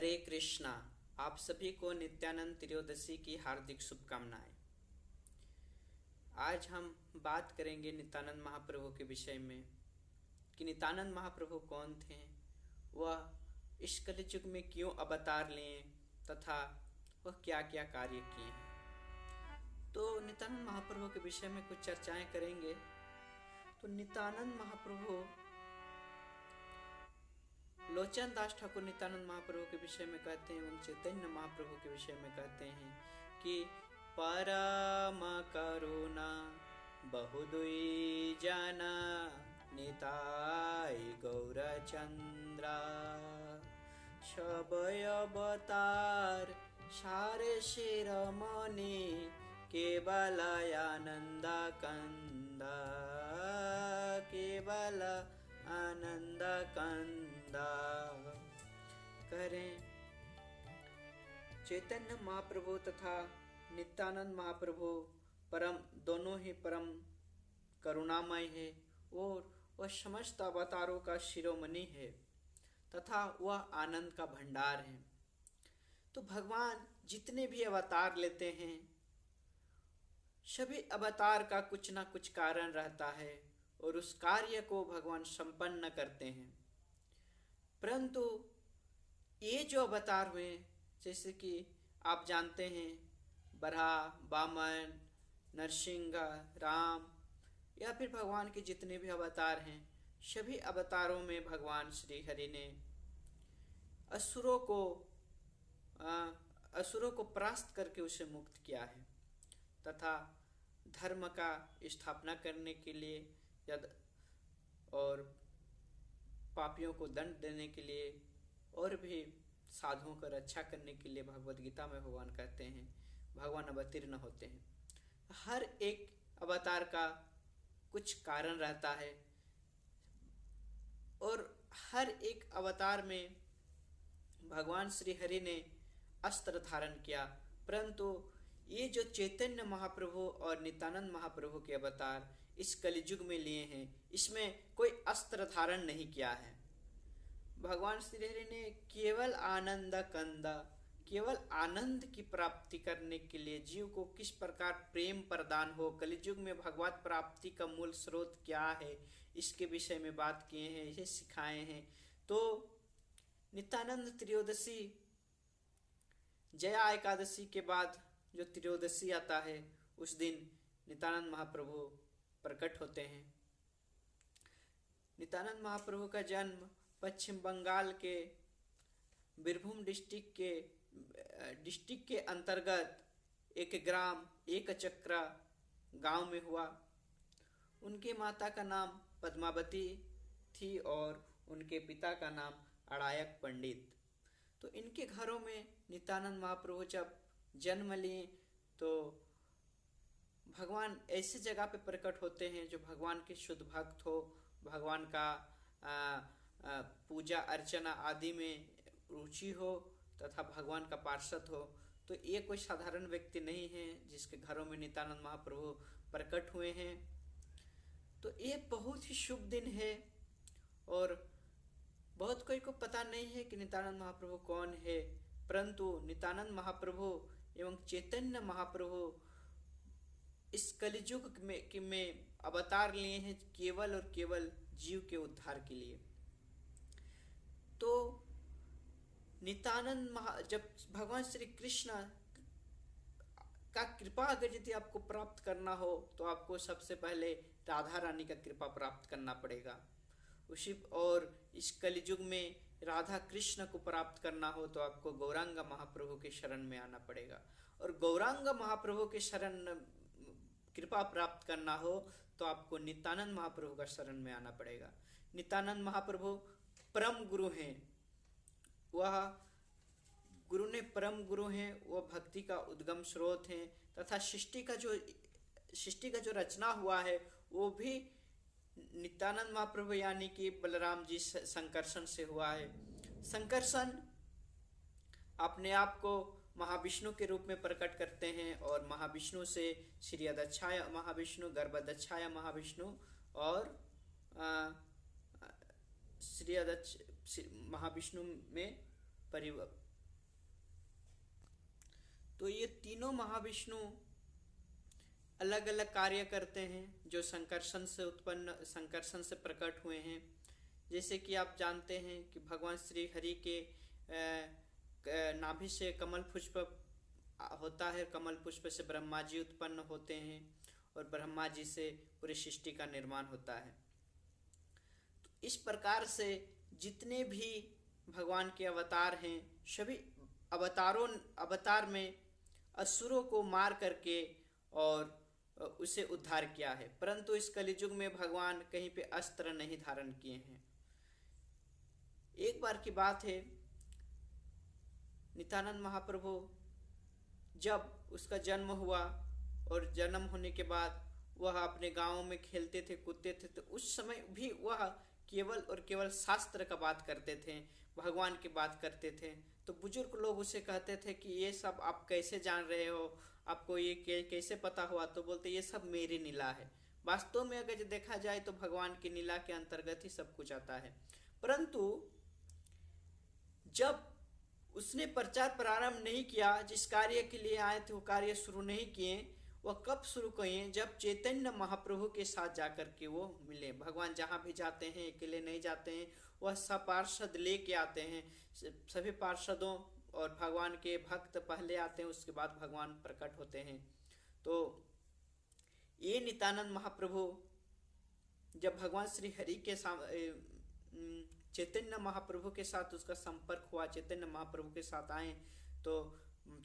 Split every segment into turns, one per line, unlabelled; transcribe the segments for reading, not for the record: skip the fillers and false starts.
हरे कृष्णा। आप सभी को नित्यानंद त्रयोदशी की हार्दिक शुभकामनाएं। आज हम बात करेंगे नित्यानंद महाप्रभु के विषय में कि नित्यानंद महाप्रभु कौन थे, वह इस कलियुग में क्यों अवतार लिए तथा वह क्या क्या कार्य किए हैं। तो नित्यानंद महाप्रभु के विषय में कुछ चर्चाएं करेंगे। तो नित्यानंद महाप्रभु, लोचन दास ठाकुर नित्यानंद महाप्रभु के विषय में कहते हैं, एवं चैतन्य महाप्रभु के विषय में कहते हैं कि परम करुणा बहुदुई जना निताय गौरचंद्रा सबय अवतार सारे शिरोमणि केवल आनंद कंदा केवल आनंद कंदा। करें चैतन्य महाप्रभु तथा नित्यानंद महाप्रभु दोनों ही परम करुणामय है और वह समस्त अवतारों का शिरोमणि है तथा वह आनंद का भंडार है। तो भगवान जितने भी अवतार लेते हैं, सभी अवतार का कुछ ना कुछ कारण रहता है और उस कार्य को भगवान संपन्न करते हैं। परंतु ये जो अवतार हुए, जैसे कि आप जानते हैं, बरहा, वामन, नरसिंह, राम या फिर भगवान के जितने भी अवतार हैं, सभी अवतारों में भगवान श्री हरि ने असुरों को परास्त करके उसे मुक्त किया है तथा धर्म का स्थापना करने के लिए और पापियों को दंड देने के लिए और भी साधुओं को रक्षा करने के लिए भगवद गीता में भगवान कहते हैं, भगवान अवतीर्ण होते हैं। हर एक अवतार का कुछ कारण रहता है और हर एक अवतार में भगवान श्री हरि ने अस्त्र धारण किया। परंतु ये जो चैतन्य महाप्रभु और नित्यानंद महाप्रभु के अवतार इस कलियुग में लिए हैं, इसमें कोई अस्त्र धारण नहीं किया है। भगवान श्री हरि ने केवल आनंद कंदा, केवल आनंद की प्राप्ति करने के लिए जीव को किस प्रकार प्रेम प्रदान हो, कलियुग में भगवत प्राप्ति का मूल स्रोत क्या है, इसके विषय में बात किए हैं, इसे सिखाए हैं। तो नित्यानंद त्रयोदशी, जया एकादशी के बाद जो त्रयोदशी आता है, उस दिन नित्यानंद महाप्रभु प्रकट होते हैं। नित्यानंद महाप्रभु का जन्म पश्चिम बंगाल के बीरभूम डिस्ट्रिक्ट के अंतर्गत एक ग्राम एक चक्रा गांव में हुआ। उनके माता का नाम पद्मावती थी और उनके पिता का नाम अड़ायक पंडित। तो इनके घरों में नित्यानंद महाप्रभु जब जन्म लिए तो भगवान ऐसे जगह पे प्रकट होते हैं जो भगवान के शुद्ध भक्त हो, भगवान का पूजा अर्चना आदि में रुचि हो तथा भगवान का पार्षद हो। तो ये कोई साधारण व्यक्ति नहीं है जिसके घरों में नित्यानंद महाप्रभु प्रकट हुए हैं। तो ये बहुत ही शुभ दिन है और बहुत कोई को पता नहीं है कि नित्यानंद महाप्रभु कौन है। परंतु नित्यानंद महाप्रभु एवं चैतन्य महाप्रभु इस कलियुग में अवतार लिए हैं केवल और केवल जीव के उद्धार के लिए। तो नित्यानंद जब भगवान श्री कृष्ण का कृपा अगर यदि आपको प्राप्त करना हो तो आपको सबसे पहले राधा रानी का कृपा प्राप्त करना पड़ेगा। और इस कलियुग में राधा कृष्ण को प्राप्त करना हो तो आपको गौरांग महाप्रभु के शरण में आना पड़ेगा। और गौरांग महाप्रभु के शरण कृपा प्राप्त करना हो तो आपको नित्यानंद महाप्रभु का शरण में आना पड़ेगा। नित्यानंद महाप्रभु परम गुरु हैं, वह गुरु ने परम गुरु हैं, वह भक्ति का उद्गम स्रोत हैं तथा सृष्टि का जो रचना हुआ है वो भी नित्यानंद महाप्रभु यानी कि बलराम जी संकर्षण से हुआ है। संकर्षण अपने आप को महाविष्णु के रूप में प्रकट करते हैं और महाविष्णु से श्री अदक्षाय महाविष्णु, गर्भदक्षाय महाविष्णु और श्री महाविष्णु में दोनों महाविष्णु अलग अलग कार्य करते हैं जो संकर्षण से प्रकट हुए हैं। जैसे कि आप जानते हैं कि भगवान श्री हरि के नाभि से कमल पुष्प होता है, कमल पुष्प से ब्रह्मा जी उत्पन्न होते हैं और ब्रह्मा जी से पूरी सृष्टि का निर्माण होता है। तो इस प्रकार से जितने भी भगवान के अवतार हैं, सभी अवतार में असुरों को मार करके और उसे उद्धार किया है, परंतु इस कलियुग में भगवान कहीं पे अस्त्र नहीं धारण किए हैं। एक बार की बात है, नित्यानंद महाप्रभु जब उसका जन्म हुआ और जन्म होने के बाद वह अपने गांव में खेलते थे, कूदते थे, तो उस समय भी वह केवल और केवल शास्त्र का बात करते थे, भगवान की बात करते थे। तो बुजुर्ग लोग उसे कहते थे कि ये सब आप कैसे जान रहे हो, आपको ये कैसे पता हुआ? तो बोलते ये सब मेरी लीला है। वास्तव में अगर देखा जाए तो भगवान की लीला के अंतर्गत ही सब कुछ आता है। परंतु जब उसने प्रचार प्रारंभ नहीं किया, जिस कार्य के लिए आए थे वो कार्य शुरू नहीं किए, वह कब शुरू किए? जब चैतन्य महाप्रभु के साथ जाकर के वो मिले। भगवान जहाँ भी जाते हैं अकेले नहीं जाते हैं, वह सब पार्षद लेके आते हैं। सभी पार्षदों और भगवान के भक्त पहले आते हैं, उसके बाद भगवान प्रकट होते हैं। तो ये नित्यानंद महाप्रभु जब भगवान श्री हरि के चैतन्य महाप्रभु के साथ उसका संपर्क हुआ, चैतन्य महाप्रभु के साथ आए, तो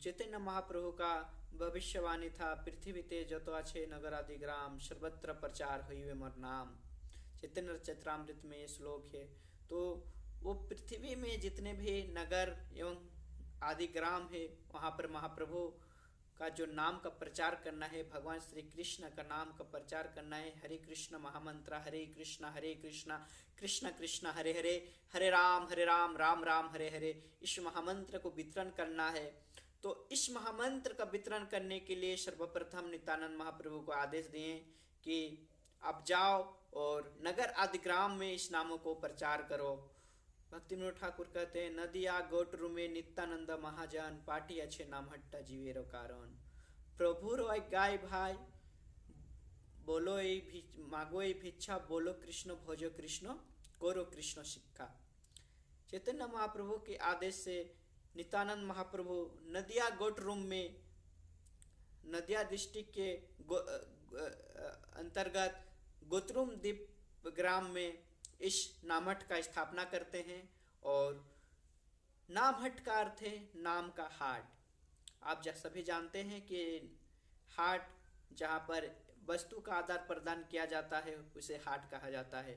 चैतन्य महाप्रभु का भविष्यवाणी था, पृथ्वी ते जतो अच्छे नगर आदि ग्राम सर्वत्र प्रचार हुई मोर नाम। चैतन्य चैत्रामृत में ये श्लोक है। तो वो पृथ्वी में जितने भी नगर एवं आदि ग्राम है, वहाँ पर महाप्रभु का जो नाम का प्रचार करना है, भगवान श्री कृष्ण का नाम का प्रचार करना है। हरे कृष्ण महामंत्र, हरे कृष्ण कृष्ण कृष्ण हरे हरे, हरे राम राम राम हरे हरे, इस महामंत्र को वितरण करना है। तो इस महामंत्र का वितरण करने के लिए सर्वप्रथम नित्यानंद महाप्रभु को आदेश दिए कि आप जाओ और नगर आदि ग्राम में इस नामों को प्रचार करो। भक्ति विनोद ठाकुर कहते हैं, नदिया गोटरू में नित्यानंद महाजन पाटी अच्छे नाम हट्टा जीवेरो कारण, प्रभु रोय गाय भाई बोलो मागो भिक्षा, बोलो कृष्ण भोजो कृष्ण करो कृष्ण शिक्षा। चैतन्य महाप्रभु के आदेश से नित्यानंद महाप्रभु नदिया गोटरूम में, नदिया डिस्ट्रिक्ट के अंतर्गत गोतरुम द्वीप ग्राम में इस नामहट का स्थापना करते हैं। और नामहट का अर्थ है नाम का हाट। आप सभी जानते हैं कि हाट जहाँ पर वस्तु का आदान प्रदान किया जाता है उसे हाट कहा जाता है,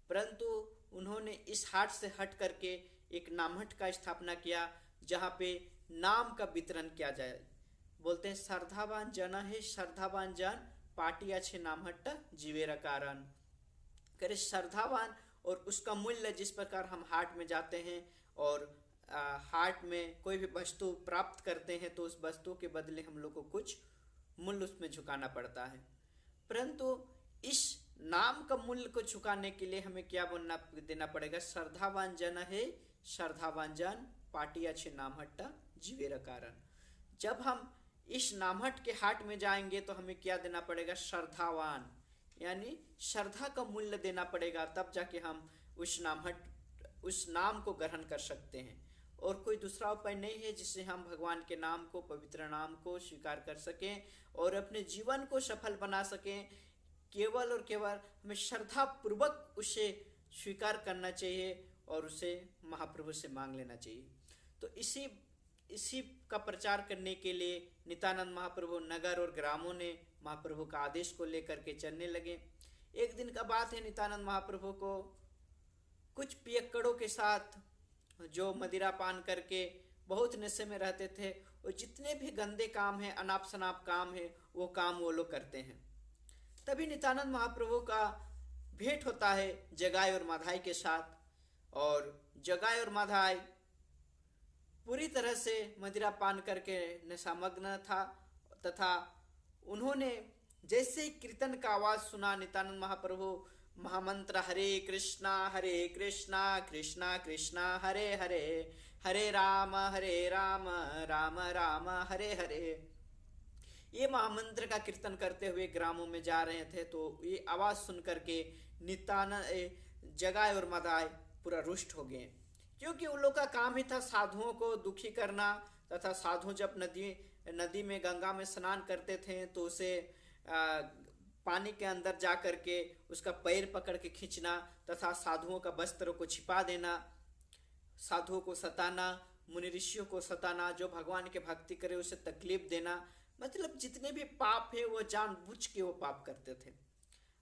परंतु उन्होंने इस हाट से हट करके एक नामहट का स्थापना किया जहाँ पे नाम का वितरण किया जाए। बोलते हैं श्रद्धावान जन है, श्रद्धावान जन पाटी अच्छे नामहट जीवेरा कारण। करे श्रद्धावान और उसका मूल्य, जिस प्रकार हम हाट में जाते हैं और हाट में कोई भी वस्तु प्राप्त करते हैं तो उस वस्तु के बदले हम लोग को कुछ मूल्य उसमें झुकाना पड़ता है, परंतु इस नाम का मूल्य को चुकाने के लिए हमें क्या देना पड़ेगा? श्रद्धावान जन है, श्रद्धावान जन पाटी अच्छे नामहट्टा जीवेरा कारण। जब हम इस नामहट के हाट में जाएंगे तो हमें क्या देना पड़ेगा? श्रद्धावान, यानी श्रद्धा का मूल्य देना पड़ेगा, तब जाके हम उस नाम को ग्रहण कर सकते हैं। और कोई दूसरा उपाय नहीं है जिससे हम भगवान के नाम को, पवित्र नाम को स्वीकार कर सकें और अपने जीवन को सफल बना सकें। केवल और केवल हमें श्रद्धा पूर्वक उसे स्वीकार करना चाहिए और उसे महाप्रभु से मांग लेना चाहिए। तो इसी का प्रचार करने के लिए नित्यानंद महाप्रभु नगर और ग्रामों ने महाप्रभु का आदेश को लेकर के चलने लगे। एक दिन का बात है, नित्यानंद महाप्रभु को कुछ पियक्कड़ों के साथ जो मदिरा पान करके बहुत नशे में रहते थे, और जितने भी गंदे काम है, अनाप शनाप काम है, वो काम वो लोग करते हैं। तभी नित्यानंद महाप्रभु का भेंट होता है जगाई और माधाई के साथ, और जगाई और माधाई पूरी तरह से मदिरा पान करके नशामग्न था, तथा उन्होंने जैसे ही कीर्तन का आवाज सुना, नित्यानंद महाप्रभु महामंत्र हरे कृष्णा कृष्णा कृष्णा हरे हरे, हरे राम राम राम हरे हरे, ये महामंत्र का कीर्तन करते हुए ग्रामों में जा रहे थे, तो ये आवाज सुन करके नित्यानंद जगाए और मदाए पूरा रुष्ट हो गए, क्योंकि उन लोग का काम ही था साधुओं को दुखी करना। तथा साधु जब नदी में गंगा में स्नान करते थे तो उसे पानी के अंदर जा करके उसका पैर पकड़ के खींचना तथा साधुओं का वस्त्र को छिपा देना, साधुओं को सताना, मुनि ऋषियों को सताना, जो भगवान के भक्ति करे उसे तकलीफ देना, मतलब जितने भी पाप है वो जानबूझ के वो पाप करते थे।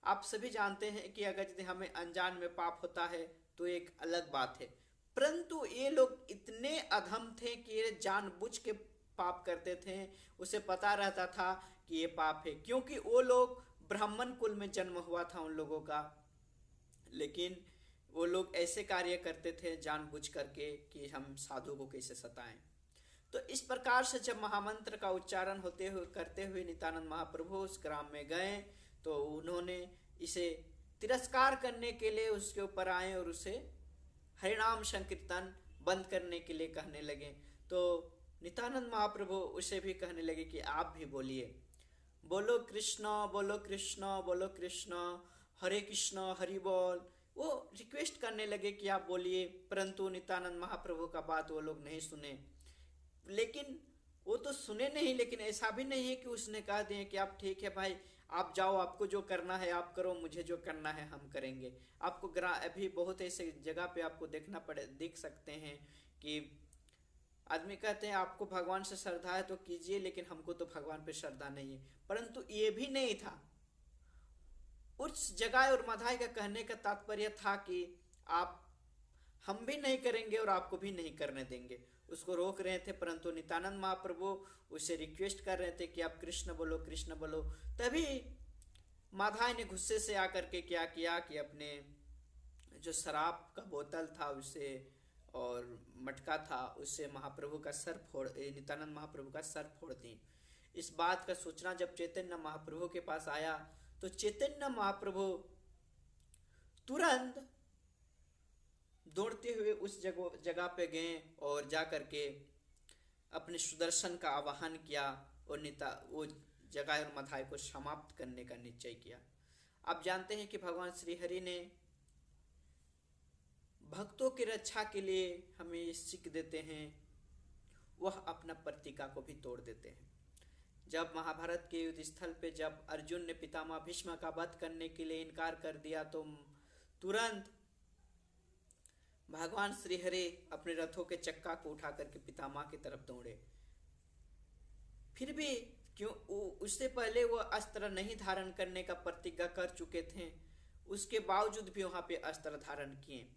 आप सभी जानते हैं कि अगर यदि हमें अनजान में पाप होता है तो एक अलग बात है, परंतु ये लोग इतने अधम थे कि ये जानबूझ के पाप करते थे। उसे पता रहता था कि ये पाप है, क्योंकि वो लोग ब्राह्मण कुल में जन्म हुआ था उन लोगों का, लेकिन वो लोग ऐसे कार्य करते थे जानबूझ करके कि हम साधु को कैसे सताएं। तो इस प्रकार से जब महामंत्र का उच्चारण होते हुए करते हुए नित्यानंद महाप्रभु उस ग्राम में गए तो उन्होंने इसे तिरस्कार करने के लिए उसके ऊपर आए और उसे हरिनाम संकीर्तन बंद करने के लिए कहने लगे। तो नित्यानंद महाप्रभु उसे भी कहने लगे कि आप भी बोलिए, बोलो कृष्ण बोलो कृष्ण बोलो कृष्ण, हरे कृष्ण हरि बोल। वो रिक्वेस्ट करने लगे कि आप बोलिए, परंतु नित्यानंद महाप्रभु का बात वो लोग नहीं सुने। लेकिन वो तो सुने नहीं, लेकिन ऐसा भी नहीं है कि उसने कह दिए कि आप ठीक है भाई आप जाओ, आपको जो करना है आप करो, मुझे जो करना है हम करेंगे। आपको अभी बहुत ऐसे जगह पे आपको देख सकते हैं कि आदमी कहते हैं आपको भगवान से श्रद्धा है तो कीजिए, लेकिन हमको तो भगवान पे श्रद्धा नहीं है। परंतु ये भी नहीं था, उस जगह और मधाई का कहने का तात्पर्य था कि आप हम भी नहीं करेंगे और आपको भी नहीं करने देंगे, उसको रोक रहे थे। परंतु नित्यानंद महाप्रभु उसे रिक्वेस्ट कर रहे थे कि आप कृष्ण बोलो कृष्ण बोलो। तभी माधाई ने गुस्से से आकर के क्या किया कि अपने जो शराब का बोतल था उसे और मटका था उससे महाप्रभु का सर फोड़, नित्यानंद महाप्रभु का सर फोड़ दी। इस बात का सूचना जब चैतन्य महाप्रभु के पास आया तो चैतन्य महाप्रभु तुरंत दौड़ते हुए उस जगह पे गए और जा करके अपने सुदर्शन का आवाहन किया और वो जगह और मधाई को समाप्त करने का निश्चय किया। आप जानते हैं कि भगवान श्री हरि ने भक्तों की रक्षा के लिए हमें सीख देते हैं, वह अपना प्रतिज्ञा को भी तोड़ देते हैं। जब महाभारत के युद्ध स्थल पे जब अर्जुन ने पितामह भीष्म का वध करने के लिए इनकार कर दिया तो तुरंत भगवान श्री हरि अपने रथों के चक्का को उठा करके पितामह की तरफ दौड़े। फिर भी क्यों उससे पहले वो अस्त्र नहीं धारण करने का प्रतिज्ञा कर चुके थे, उसके बावजूद भी वहां पे अस्त्र धारण किए।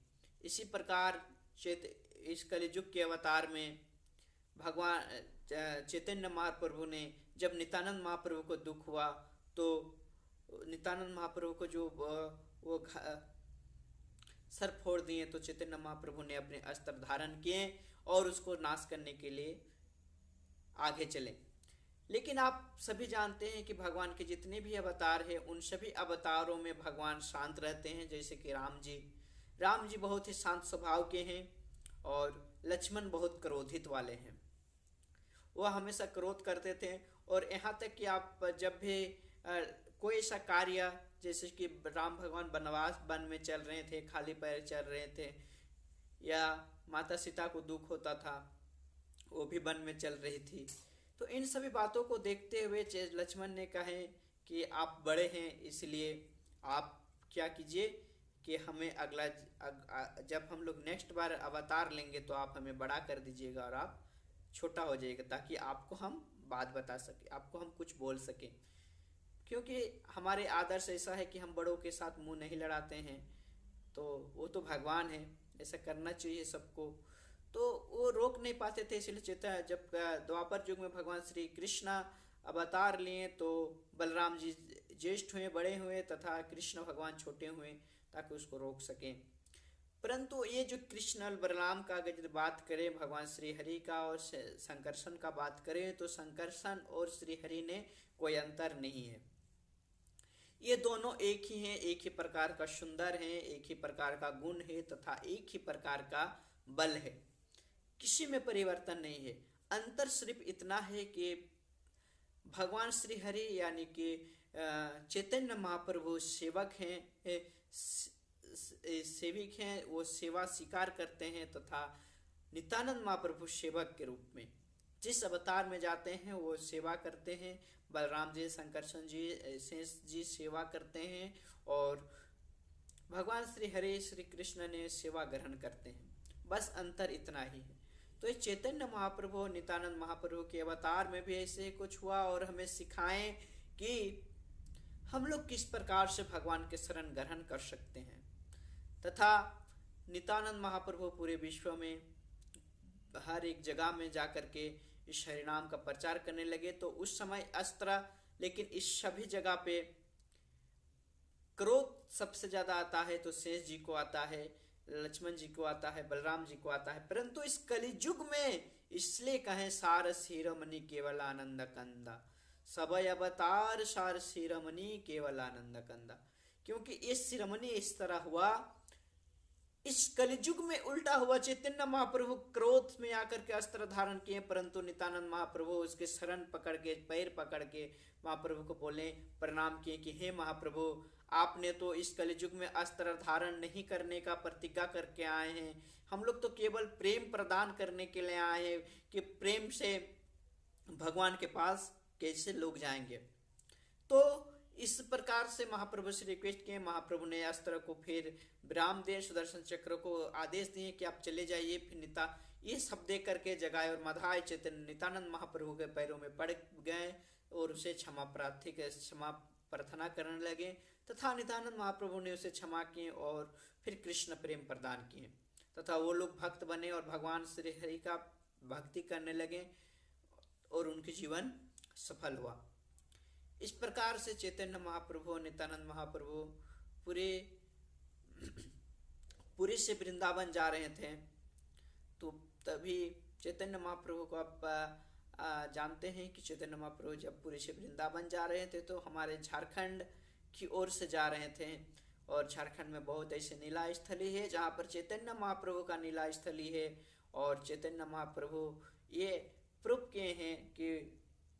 इसी प्रकार इस कलियुग के अवतार में भगवान चैतन्य महाप्रभु ने जब नित्यानंद महाप्रभु को दुख हुआ तो नित्यानंद महाप्रभु को जो वो सर फोड़ दिए, तो चैतन्य महाप्रभु ने अपने अस्त्र धारण किए और उसको नाश करने के लिए आगे चले। लेकिन आप सभी जानते हैं कि भगवान के जितने भी अवतार हैं उन सभी अवतारों में भगवान शांत रहते हैं। जैसे कि राम जी बहुत ही शांत स्वभाव के हैं और लक्ष्मण बहुत क्रोधित वाले हैं, वह हमेशा क्रोध करते थे। और यहाँ तक कि आप जब भी कोई ऐसा कार्य, जैसे कि राम भगवान वन में चल रहे थे, खाली पैर चल रहे थे, या माता सीता को दुख होता था वो भी वन में चल रही थी, तो इन सभी बातों को देखते हुए लक्ष्मण ने कहे कि आप बड़े हैं इसलिए आप क्या कीजिए कि हमें जब हम लोग नेक्स्ट बार अवतार लेंगे तो आप हमें बड़ा कर दीजिएगा और आप छोटा हो जाएगा, ताकि आपको हम बात बता सके, आपको हम कुछ बोल सकें। क्योंकि हमारे आदर्श ऐसा है कि हम बड़ों के साथ मुंह नहीं लड़ाते हैं, तो वो तो भगवान है, ऐसा करना चाहिए सबको। तो वो रोक नहीं पाते थे, इसलिए जब द्वापर युग में भगवान श्री कृष्ण अवतार लिए तो बलराम जी ज्येष्ठ हुए, बड़े हुए, तथा कृष्ण भगवान छोटे हुए ताकि उसको रोक सकें। परंतु ये जो कृष्ण और बलराम का अगर बात करें, भगवान श्री हरि का और संकर्षण का बात करें, तो संकर्षण और श्री हरि ने कोई अंतर नहीं है। ये दोनों एक ही हैं, एक ही प्रकार का सुंदर है, एक ही प्रकार का गुण है तथा एक ही प्रकार का बल है, किसी में परिवर्तन नहीं है। अंतर सिर्फ इतना है कि भगवान श्री हरि यानी कि चैतन्य महाप्रभु सेवक हैं, सेविक हैं, वो सेवा स्वीकार करते हैं, तथा नित्यानंद महाप्रभु सेवक के रूप में जिस अवतार में जाते हैं वो सेवा करते हैं। बलराम जी, शंकरसन जी, शेष जी सेवा करते हैं और भगवान श्री हरि श्री कृष्ण ने सेवा ग्रहण करते हैं। बस अंतर इतना ही है। तो ये चैतन्य महाप्रभु और नित्यानंद महाप्रभु के अवतार में भी ऐसे कुछ हुआ और हमें सिखाएं कि हम लोग किस प्रकार से भगवान के शरण ग्रहण कर सकते हैं। तथा नित्यानंद महाप्रभु पूरे विश्व में हर एक जगह में जाकर के इस हरिनाम का प्रचार करने लगे। तो उस समय अस्त्र, लेकिन इस सभी जगह पे क्रोध सबसे ज्यादा आता है तो शेष जी को आता है, लक्ष्मण जी को आता है, बलराम जी को आता है। परंतु इस कलियुग में इसलिए कहें सार शिरोमणि केवल आनंद कंदा, सबय अवतार सार शिरोमणि केवल आनंद कंदा, क्योंकि ये शिरोमणि इस तरह हुआ। इस कलियुग में उल्टा हुआ। चैतन्य महाप्रभु क्रोध में आकर के अस्त्र धारण किए, परंतु नित्यानंद महाप्रभु उसके शरण पकड़ के, पैर पकड़ के महाप्रभु को बोले, प्रणाम किए कि हे महाप्रभु, आपने तो इस कलियुग में अस्त्र धारण नहीं करने का प्रतिज्ञा करके आए हैं। हम लोग तो केवल प्रेम प्रदान करने के लिए आए हैं कि प्रेम से भगवान के पास कैसे लोग जाएंगे। तो इस प्रकार से महाप्रभु से रिक्वेस्ट किए। महाप्रभु ने अस्त्र को फिर विराम दे, सुदर्शन चक्र को आदेश दिए कि आप चले जाइए। फिर ये सब दे करके जगाए और मधाए चैतन्य नित्यानंद महाप्रभु के पैरों में पड़ गए और उसे क्षमा प्रार्थना करने लगे। तथा नित्यानंद महाप्रभु ने उसे क्षमा किए और फिर कृष्ण प्रेम प्रदान किए तथा वो लोग भक्त बने और भगवान श्री हरि का भक्ति करने लगे और उनके जीवन सफल हुआ। इस प्रकार से चैतन्य महाप्रभु और नित्यानंद महाप्रभु पूरी से वृंदावन जा रहे थे। तो तभी चैतन्य महाप्रभु को आप जानते हैं कि चैतन्य महाप्रभु जब पूरी से वृंदावन जा रहे थे तो हमारे झारखंड की ओर से जा रहे थे। और झारखंड में बहुत ऐसे नीला स्थली है जहाँ पर चैतन्य महाप्रभु का नीला स्थली है। और चैतन्य महाप्रभु ये प्रूफ किए हैं कि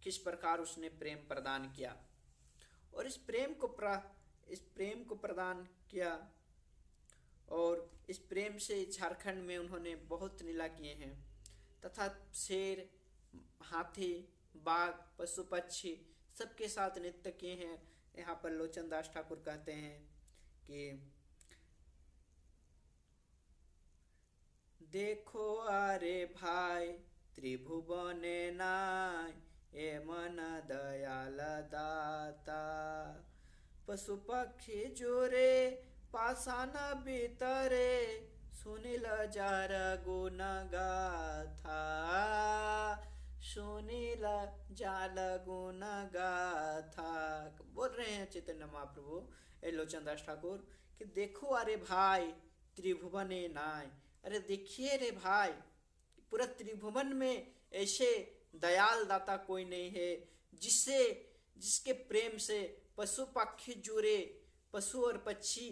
किस प्रकार उसने प्रेम प्रदान किया और इस प्रेम को प्रदान किया। और इस प्रेम से झारखंड में उन्होंने बहुत लीला किए हैं तथा शेर, हाथी, बाघ, पशु पक्षी सबके साथ नृत्य किए हैं। यहाँ पर लोचन दास ठाकुर कहते हैं कि देखो अरे भाई त्रिभुवने नाय ए मन दयाल दाता, पशु पक्षी जोरे पाषाण भीतरे सुनिल जार गुण गाथा, सुनिल जाल गुण गाथा। बोल रहे हैं चैतन्य महाप्रभु लोचन दास ठाकुर कि देखो अरे भाई त्रिभुवने नाय, अरे देखिए रे भाई पूरा त्रिभुवन में ऐसे दयाल दाता कोई नहीं है जिसके प्रेम से पशु पक्षी जुड़े, पशु और पक्षी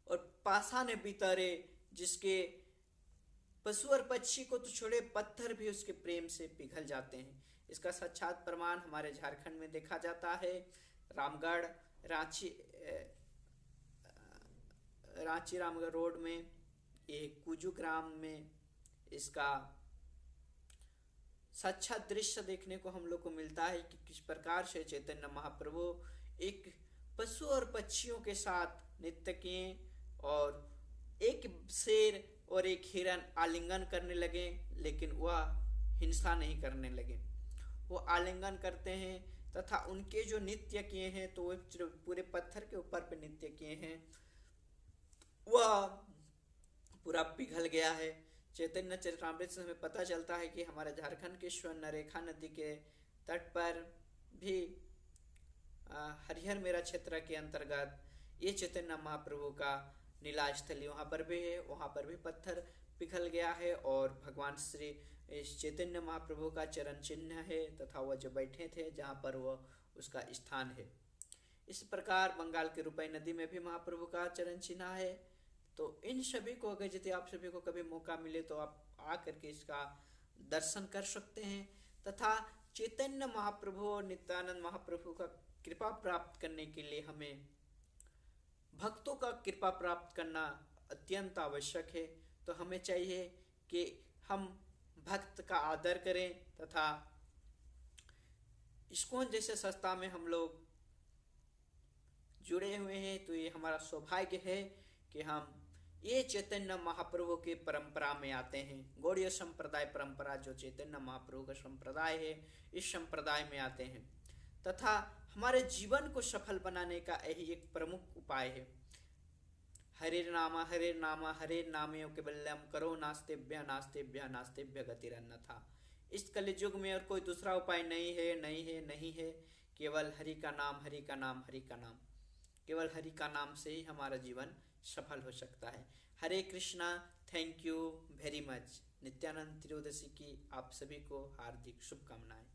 और पाषाण बितरे, जिसके पशु और पक्षी को तो छोड़े पत्थर भी उसके प्रेम से पिघल जाते हैं। इसका साक्षात प्रमाण हमारे झारखंड में देखा जाता है। रामगढ़ रांची रामगढ़ रोड में एक कुजू ग्राम में इसका साक्षात दृश्य देखने को हम लोग को मिलता है कि किस प्रकार से चैतन्य महाप्रभु एक पशु और पक्षियों के साथ नृत्य किए और एक शेर और एक हिरन आलिंगन करने लगे, लेकिन वह हिंसा नहीं करने लगे। वो आलिंगन करते हैं तथा उनके जो नृत्य किए हैं तो वे पूरे पत्थर के ऊपर पे नृत्य किए हैं, वह पूरा पिघल गया है। चैतन्य चरितामृत से हमें पता चलता है कि हमारे झारखंड के स्वर्णरेखा नदी के तट पर भी हरिहर मेरा क्षेत्र के अंतर्गत ये चैतन्य महाप्रभु का नीला स्थली वहाँ पर भी है। वहाँ पर भी पत्थर पिघल गया है और भगवान श्री इस चैतन्य महाप्रभु का चरण चिन्ह है तथा वह जो बैठे थे जहाँ पर वह उसका स्थान है। इस प्रकार बंगाल के रुपई नदी में भी महाप्रभु का चरण चिन्ह है। तो इन सभी को अगर यदि आप सभी को कभी मौका मिले तो आप आकर के इसका दर्शन कर सकते हैं। तथा चैतन्य महाप्रभु और नित्यानंद महाप्रभु का कृपा प्राप्त करने के लिए हमें भक्तों का कृपा प्राप्त करना अत्यंत आवश्यक है। तो हमें चाहिए कि हम भक्त का आदर करें तथा इस्कॉन जैसे संस्था में हम लोग जुड़े हुए हैं। तो ये हमारा सौभाग्य है कि हम ये चैतन्य महाप्रभु की परंपरा में आते हैं। गौड़ीय संप्रदाय परंपरा जो चैतन्य महाप्रभु का संप्रदाय है, इस संप्रदाय में आते हैं तथा हमारे जीवन को सफल बनाने का यही एक प्रमुख उपाय है। हरे नाम हरे नामयो केवल्यम करो नास्तेभ्य नास्तेभ्य नास्तेभ्य गतिरन्यथा। इस कलियुग में और कोई दूसरा उपाय नहीं है। केवल हरि का नाम, हरि का नाम, हरि का नाम। केवल हरि का नाम से ही हमारा जीवन सफल हो सकता है। Hare Krishna. Thank you very much. Nityananda त्रयोदशी की आप सभी को हार्दिक शुभकामनाएं।